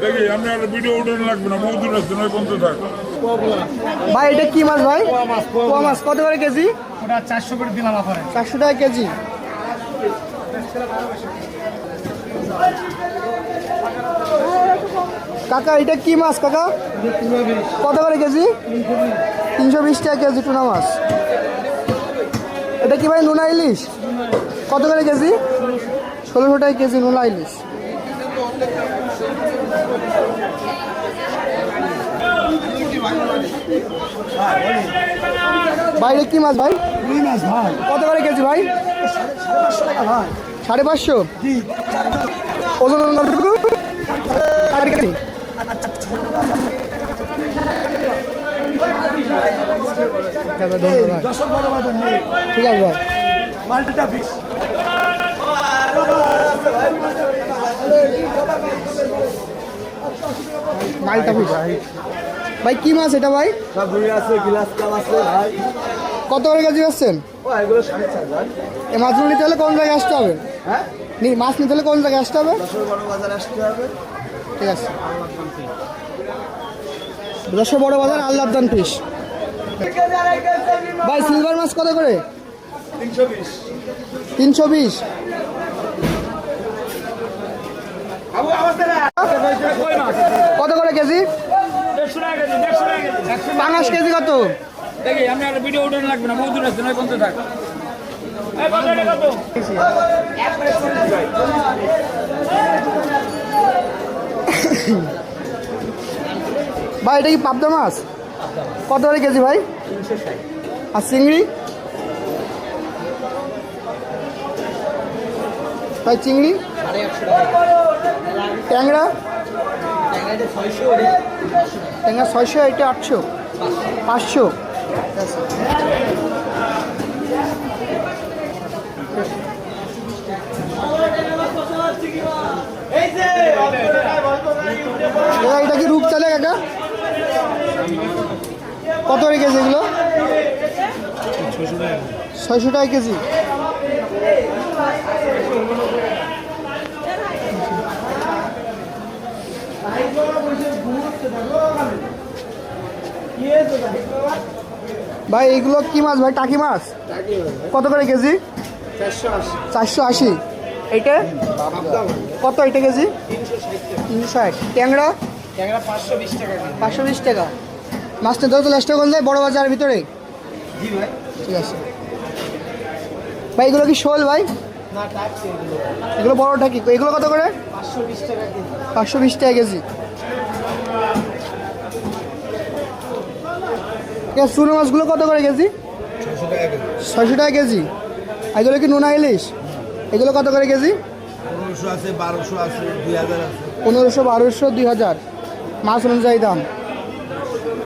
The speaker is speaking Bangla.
দেখি আমি আর ভিডিও উঠানো লাগবে না, বহু দূর আসছে নয় পর্যন্ত থাক। ভাই এটা কি মাছ ভাই? পোয়া মাছ কত করে কেজি? ওটা 400 করে দিলাম আপনারে। 400 টাকা কেজি। কাকা এটা কি মাছ কাকা? কত করে কেজি? 320 টাকা কেজি টুনা মাছ। এটা কি ভাই নোনা ইলিশ? কত করে কেজি? 1600 টাকা কেজি নোনা ইলিশ। বাইরে কি মাছ ভাই? রুই মাছ ভাই। কত করে কেজি ভাই? 550 টাকা ভাই। 550? জি। ওজন কতটুকু? 4 কেজি। দশক বড় বাজার নেই। ঠিক আছে ভাই। মাল্টিটা ফিক্স। মালটা ফিশ ভাই কি মাছ এটা ভাই? সব রুই আছে, গ্লাস কাপ আছে ভাই। কত করে কেজি পাচ্ছেন? ও এগুলো 4.5 ভাই। এই মাছগুলো নিতে হলে কোন জায়গায় আসতে হবে? হ্যাঁ? মাছ নিতে হলে কোন জায়গায় আসতে হবে? দশক বড় বাজার আসতে হবে। ঠিক আছে। যশোর বড় বাজার আল্লাহদান ফিশ। ভাই সিলভার মাছ কত করে? 320। 320। কত করে কেজি? 150 টাকা কেজি, 150 টাকা কেজি। পাঙাশ কেজি কত? দেখি আমি আর ভিডিও উঠানো লাগবে না, বহু দূর আসছে নয় পর্যন্ত থাক। এই বাজারে কত? ভাই এটা কি পাবদা মাছ? কত করে কেজি ভাই? 360। আর চিংড়ি? ভাই চিংড়ি? 150 টাকা। ট্যাংরা? টাকাটা 600 ট্যাংরা 600, এটা 800, 500। এটা কি রূপচাঁদা কাকা? কত করে কেজি এগুলো? 600 টাকা কেজি। ভাই এইগুলো কি মাছ ভাই? টাকি মাছ? কত করে কেজি? 480। এইটা কত এটা কেজি? 360। ট্যাংরা? টাকা 520 টাকা। 520 টাকা। মাছটা যত লাস্টে কোন যায় বড় বাজারের ভিতরে? জি ভাই। ঠিক আছে ভাই। এগুলো কি শোল ভাই? না টাক্সি এগুলো। এগুলো বড় টাকি। এগুলো কত করে? 520 টাকা কেজি। 520 টাকা কেজি। চুনো মাছগুলো কত করে কেজি? 600 টাকা কেজি। 600 টাকা কেজি। এগুলো কি নোনা ইলিশ? এগুলো কত করে কেজি? 1500 আছে, 1200 আছে, 2000 আছে। 1500, 1200, 2000 মাছ অনুযায়ী দাম।